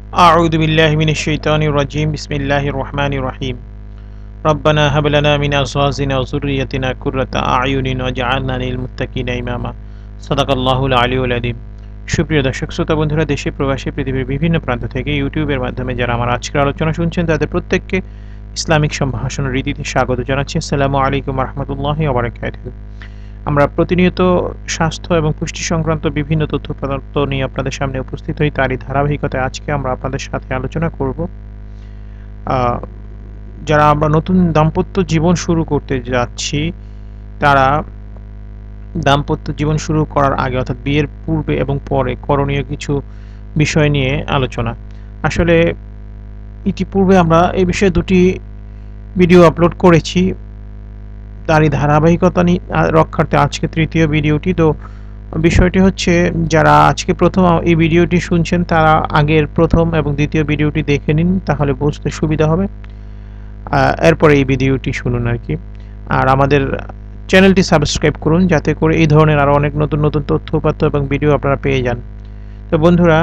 أعوذ بالله من الشيطان الرجيم بسم الله الرحمن الرحيم ربنا هب لنا من أزواجنا وذريتنا قرة أعين واجعلنا للمتقين إماما صدق الله العلي العظيم। সুপ্রিয় দর্শক শ্রোতা বন্ধুরা, দেশে প্রবাসী পৃথিবীর বিভিন্ন প্রান্ত থেকে ইউটিউবের মাধ্যমে যারা আমার আজকের আলোচনা শুনছেন তাদের প্রত্যেককে ইসলামিক সম্ভাষণ রীতিতে স্বাগত জানাচ্ছি। আসসালামু আলাইকুম রহমতুল্লাহি ওয়া বারাকাতুহু। আমরা প্রতিনিয়ত স্বাস্থ্য এবং পুষ্টি সংক্রান্ত বিভিন্ন তথ্য পদার্থ নিয়ে আপনাদের সামনে উপস্থিত হই। তারই ধারাবাহিকতায় আজকে আমরা আপনাদের সাথে আলোচনা করব যারা আমরা নতুন দাম্পত্য জীবন শুরু করতে যাচ্ছি, তারা দাম্পত্য জীবন শুরু করার আগে অর্থাৎ বিয়ের পূর্বে এবং পরে করণীয় কিছু বিষয় নিয়ে আলোচনা। আসলে ইতিপূর্বে আমরা এই বিষয়ে দুটি ভিডিও আপলোড করেছি, তারই ধারাবাহিকতা রক্ষার্থে আজকে তৃতীয় ভিডিওটি। তো বিষয়টি হচ্ছে, যারা আজকে প্রথম এই ভিডিওটি শুনছেন তারা আগের প্রথম এবং দ্বিতীয় ভিডিওটি দেখে নিন, তাহলে বুঝতে সুবিধা হবে। এরপরে এই ভিডিওটি শুনুন আর কি। আর আমাদের চ্যানেলটি সাবস্ক্রাইব করুন, যাতে করে এই ধরনের আরও অনেক নতুন নতুন তথ্যপাত্র এবং ভিডিও আপনারা পেয়ে যান। তো বন্ধুরা,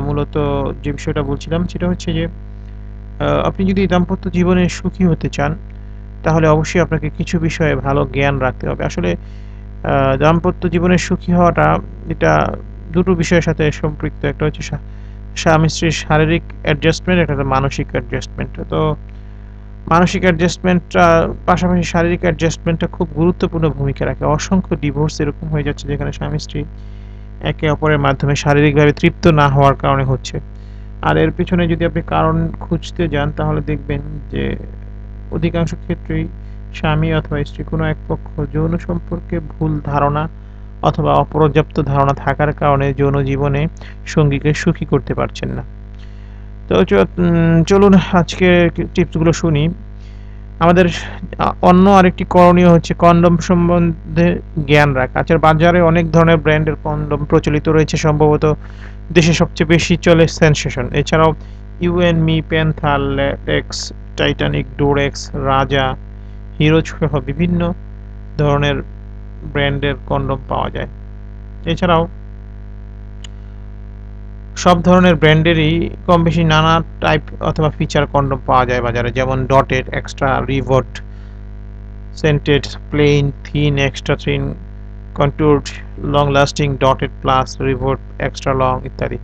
মূলত যে বিষয়টা বলছিলাম সেটা হচ্ছে যে, আপনি যদি দাম্পত্য জীবনে সুখী হতে চান তাহলে অবশ্যই আপনাকে কিছু বিষয়ে ভালো জ্ঞান রাখতে হবে। আসলে দাম্পত্য জীবনে সুখী হওয়াটা এটা দুটো বিষয়ের সাথে সম্পৃক্ত। একটা হচ্ছে স্বামী স্ত্রীর শারীরিক অ্যাডজাস্টমেন্ট, একটা হচ্ছে মানসিক অ্যাডজাস্টমেন্ট। তো মানসিক অ্যাডজাস্টমেন্টটা পাশাপাশি শারীরিক অ্যাডজাস্টমেন্টটা খুব গুরুত্বপূর্ণ ভূমিকা রাখে। অসংখ্য ডিভোর্স এরকম হয়ে যাচ্ছে যেখানে স্বামী স্ত্রী একে অপরের মাধ্যমে শারীরিকভাবে তৃপ্ত না হওয়ার কারণে হচ্ছে। আর এর পিছনে যদি আপনি কারণ খুঁজতে যান তাহলে দেখবেন যে অধিকাংশ ক্ষেত্রেই স্বামী অথবা স্ত্রী কোনো এক পক্ষ যৌন সম্পর্কে ভুল ধারণা অথবা অপর্যাপ্ত ধারণা থাকার কারণে যৌন জীবনে সঙ্গীকে সুখী করতে পারছেন না। তো চলুন আজকে টিপসগুলো শুনি। আমাদের অন্য আরেকটি করণীয় হচ্ছে কন্ডম সম্বন্ধে জ্ঞান রাখা। আচ্ছা, বাজারে অনেক ধরনের ব্র্যান্ডের কন্ডম প্রচলিত রয়েছে। সম্ভবত দেশে সবচেয়ে বেশি চলে সেনসেশন। এছাড়াও you and me, Panther, latex, Titanic, Durex, Raja, Hero সহ বিভিন্ন ধরনের ব্র্যান্ডের কন্ডম পাওয়া যায়। এছাড়াও সব ধরনের ব্র্যান্ডেরই কম বেশি নানা টাইপ অথবা ফিচার কন্ডম পাওয়া যায় বাজারে, যেমন dotted, extra, ribbed, scented, plain, thin, extra thin, contoured, long lasting, dotted plus, ribbed, extra long ইত্যাদি।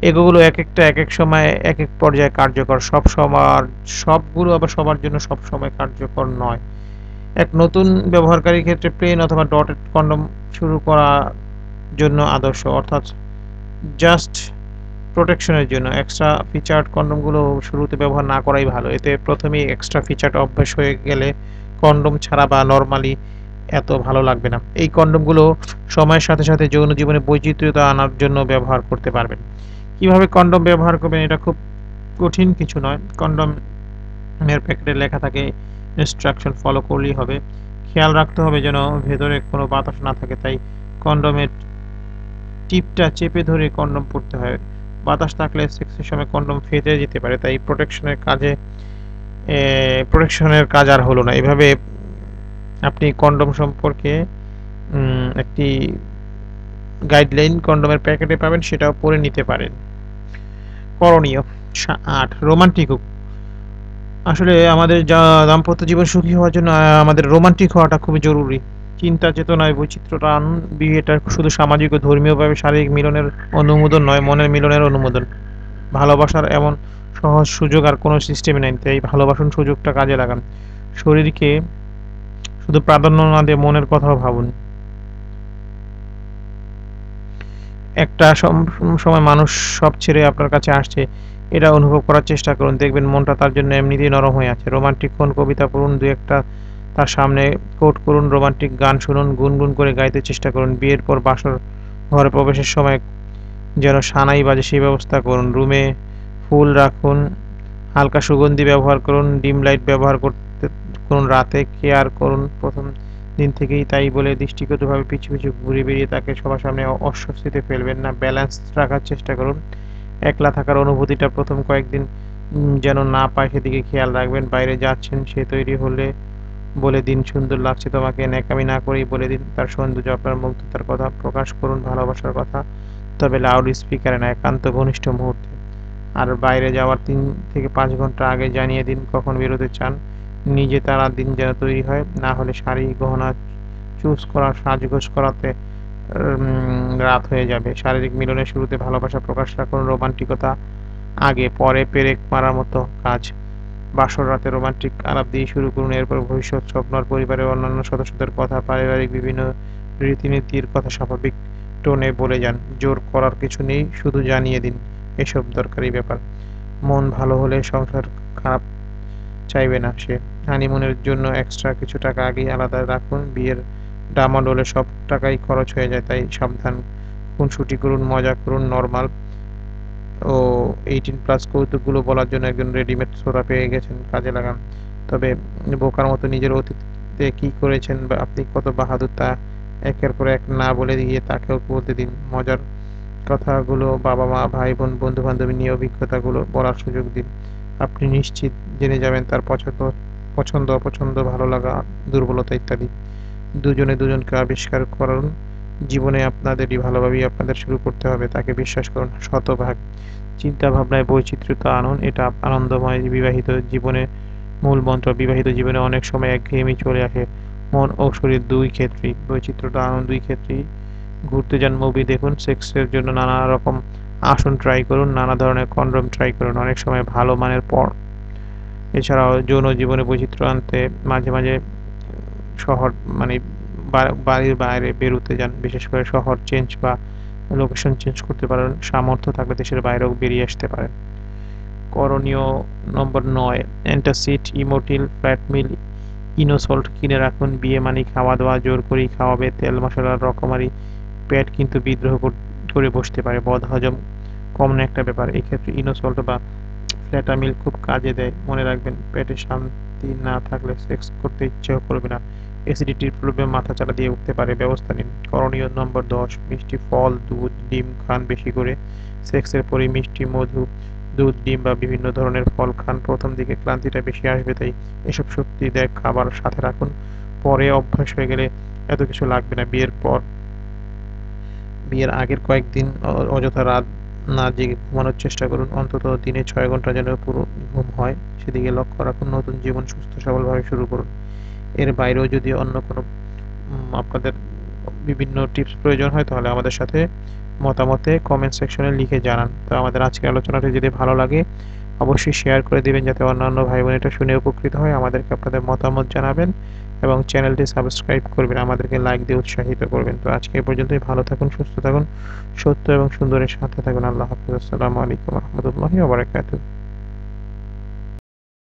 এগুলো এক একটা এক এক সময় এক এক পর্যায়ে কার্যকর। সবগুলো আবার সবার জন্য সব সময় কার্যকর নয়। এক নতুন ব্যবহারকারীর ক্ষেত্রে প্লেন অথবা ডটেড কন্ডম শুরু করার জন্য আদর্শ, অর্থাৎ জাস্ট প্রোটেকশনের জন্য। এক্সট্রা ফিচার্ড কন্ডমগুলো শুরুতে ব্যবহার না করাই ভালো। এতে প্রথমেই এক্সট্রা ফিচার্ড অভ্যাস হয়ে গেলে কন্ডম ছাড়া বা নর্মালি এত ভালো লাগবে না। এই কন্ডমগুলো সময়ের সাথে সাথে যৌন জীবনে বৈচিত্র্যতা আনার জন্য ব্যবহার করতে পারবেন। কিভাবে কন্ডম ব্যবহার করবেন এটা খুব কঠিন কিছু নয়। কন্ডমের প্যাকেটে লেখা থাকে, ইনস্ট্রাকশন ফলো করলেই হবে। খেয়াল রাখতে হবে যেন ভেতরে কোনো বাতাস না থাকে, তাই কন্ডমের টিপটা চেপে ধরে কন্ডম পরতে হয়। বাতাস থাকলে সেক্সের সময় কন্ডম ফেটে যেতে পারে, তাই প্রোটেকশনের কাজ আর হলো না। এভাবে আপনি কন্ডম সম্পর্কে একটি গাইডলাইন কন্ডমের প্যাকেটে পাবেন, সেটাও পরে নিতে পারেন। করণীয় ৮, রোমান্টিক হোক। আসলে আমাদের দাম্পত্য জীবন সুখী হওয়ার জন্য আমাদের রোমান্টিক হওয়াটা খুবই জরুরি। চিন্তা চেতনায় বৈচিত্র্যটা আনুন। বিয়েটা শুধু সামাজিক ও ধর্মীয়ভাবে শারীরিক মিলনের অনুমোদন নয়, মনের মিলনের অনুমোদন। ভালোবাসার এমন সহজ সুযোগ আর কোনো সিস্টেমে নেই, তাই ভালোবাসুন, সুযোগটা কাজে লাগান। শরীরকে শুধু প্রাধান্য না দিয়ে মনের কথাও ভাবুন। একটা সময় মানুষ সব ছেড়ে আপনার কাছে আসছে, এটা অনুভব করার চেষ্টা করুন। দেখবেন মনটা তার জন্য এমনিতেই নরম হয়ে আছে। রোমান্টিক কোন কবিতা পড়ুন, দু একটা তার সামনে কোট করুন। রোমান্টিক গান শুনুন, গুনগুন করে গাইতে চেষ্টা করুন। বিয়ের পর বাসর ঘরে প্রবেশের সময় যেন সানাই বাজে সেই ব্যবস্থা করুন। রুমে ফুল রাখুন, হালকা সুগন্ধি ব্যবহার করুন, ডিম লাইট ব্যবহার করুন। রাতে কেয়ার করুন প্রথম দিন থেকেই, তাই বলে দৃষ্টিগতভাবে পিছু পিছু ঘুরে বেরিয়ে তাকে সবার সামনে অস্বস্তিতে ফেলবেন না। ব্যালেন্স রাখার চেষ্টা করুন। একলা থাকার অনুভূতিটা প্রথম কয়েকদিন যেন না পায় সেদিকে খেয়াল রাখবেন। বাইরে যাচ্ছেন, সে তৈরি হলে বলে দিন, সুন্দর লাগছে তোমাকে। ন্যাকামি না করেই বলে দিন তার সৌন্দর্য, আপনার মুগ্ধতার কথা প্রকাশ করুন, ভালোবাসার কথা। তবে লাউড স্পিকারে না, একান্ত ঘনিষ্ঠ মুহূর্তে। আর বাইরে যাওয়ার ৩ থেকে ৫ ঘন্টা আগে জানিয়ে দিন কখন বেরোতে চান। নিজে তাড়ার দিন যেন তৈরি হয়, না হলে শাড়ি, গহনা চুজ করা, সাজগোজ করাতে রাত হয়ে যাবে। শারীরিক মিলনের শুরুতে ভালোবাসা প্রকাশ রাখুন, রোমান্টিকতা আগে, পরে পেরেক মারার মতো কাজ। বাসর রাতে রোমান্টিক আলাপ দিয়ে শুরু করুন, এরপর ভবিষ্যৎ স্বপ্ন আর পরিবারের অন্যান্য সদস্যদের কথা, পারিবারিক বিভিন্ন রীতিনীতির কথা স্বাভাবিক টোনে বলে যান। জোর করার কিছু নেই, শুধু জানিয়ে দিন এসব দরকারি ব্যাপার। মন ভালো হলে সংসার খারাপ চাইবে না সে। হানিমুনের জন্য এক্সট্রা কিছু টাকা আগেই আলাদা রাখুন। বিয়ের ডামাডোলে সব টাকাই খরচ হয়ে যায়, তাই সাবধান। খুনসুটি করুন, মজা করুন, নরমাল ও 18+ কৌতুকগুলো বলার জন্য একজন রেডিমেড শ্রোতা পেয়ে গেছেন, কাজে লাগান। তবে বোকার মতো নিজের অতীতে কি করেছেন বা আপনি কত বাহাদুর তা একের পর এক না বলে দিয়ে তাকেও বলতে দিন। মজার কথাগুলো বাবা-মা, ভাই-বোন, বন্ধু-বান্ধবী নিয়ে অভিজ্ঞতাগুলো বলার সুযোগ দিন। আপনি নিশ্চিত জেনে যাবেন তার পছন্দ, অপছন্দ, ভালো লাগা, দুর্বলতা ইত্যাদি। দুজনে দুজনকে আবিষ্কার করুন। জীবনে আপনাদেরই ভালোভাবেই আপনাদের শুরু করতে হবে, তাকে বিশ্বাস করুন শতভাগ। চিন্তাভাবনায় বৈচিত্র্যতা আনুন, এটা আনন্দময় বিবাহিত জীবনের মূল মন্ত্র। বিবাহিত জীবনে অনেক সময় একঘেয়েমি চলে আসে, মন ও শরীর দুই ক্ষেত্রেই। বৈচিত্র্যতা আনুন দুই ক্ষেত্রেই। ঘুরতে যান, মুভি দেখুন, সেক্সের জন্য নানা রকম আসন ট্রাই করুন, নানা ধরনের কনডম ট্রাই করুন, অনেক সময় ভালো মানের পর। এছাড়াও যৌন জীবনে বৈচিত্র্য আনতে মাঝে মাঝে শহর মানে বাড়ির বাইরে বেরোতে যান, বিশেষ করে শহর চেঞ্জ বা লোকেশন চেঞ্জ করতে পারেন। সামর্থ্য থাকলে দেশের বাইরেও বেরিয়ে আসতে পারেন। করণীয় নম্বর ৯, অ্যান্টাসিড, ইমোটিল, ফ্ল্যাট মিল, ইনোসল্ট কিনে রাখুন। বিয়ে মানে খাওয়া দাওয়া, জোর করেই খাওয়াবে। তেল মশলার রকমারি, পেট কিন্তু বিদ্রোহ করে বসতে পারে। বদহজম কমন একটা ব্যাপার, এক্ষেত্রে ইনোসল্ট বা ফ্ল্যাটামিল খুব কাজে দেয়। মনে রাখবেন, পেটে শান্তি না থাকলে সেক্স করতে ইচ্ছেও করবে না। অ্যাসিডিটির প্রবলেম মাথাচাড়া দিয়ে উঠতে পারে, ব্যবস্থা নিন। করণীয় নম্বর ১০, মিষ্টি ফল, দুধ, ডিম খান বেশি করে। সেক্সের পরে মিষ্টি, মধু, দুধ, ডিম বা বিভিন্ন ধরনের ফল খান। প্রথম দিকে ক্লান্তিটা বেশি আসবে, তাই এসব শক্তিদায়ক খাবার সাথে রাখুন। পরে অভ্যাস হয়ে গেলে এত কিছু লাগবে না। বিয়ের আগের কয়েকদিন অযথা রাত না জেগে ঘুমানোর চেষ্টা করুন। অন্তত দিনে ৬ ঘন্টা যেন পুরো ঘুম হয়, সেদিকে লক্ষ্য রাখুন। নতুন জীবন সুস্থ সবলভাবে শুরু করুন। এর বাইরেও যদি অন্য কোনো আপনাদের বিভিন্ন টিপস প্রয়োজন হয়, তাহলে আমাদের সাথে মতামতে কমেন্ট সেকশনে লিখে জানান। তো আমাদের আজকের আলোচনাটি যদি ভালো লাগে, অবশ্যই শেয়ার করে দিবেন, যাতে অন্যান্য ভাই বোন এটা শুনে উপকৃত হয়। আমাদেরকে আপনাদের মতামত জানাবেন এবং চ্যানেলটি সাবস্ক্রাইব করবেন, আমাদেরকে লাইক দিয়ে উৎসাহিত করবেন। তো আজকে এই পর্যন্তই। ভালো থাকুন, সুস্থ থাকুন, সত্য এবং সুন্দরের সাথে থাকুন। আল্লাহ হাফেজ। আসসালামু আলাইকুম রহমতুল্লাহি ওয়া বারাকাতুহু।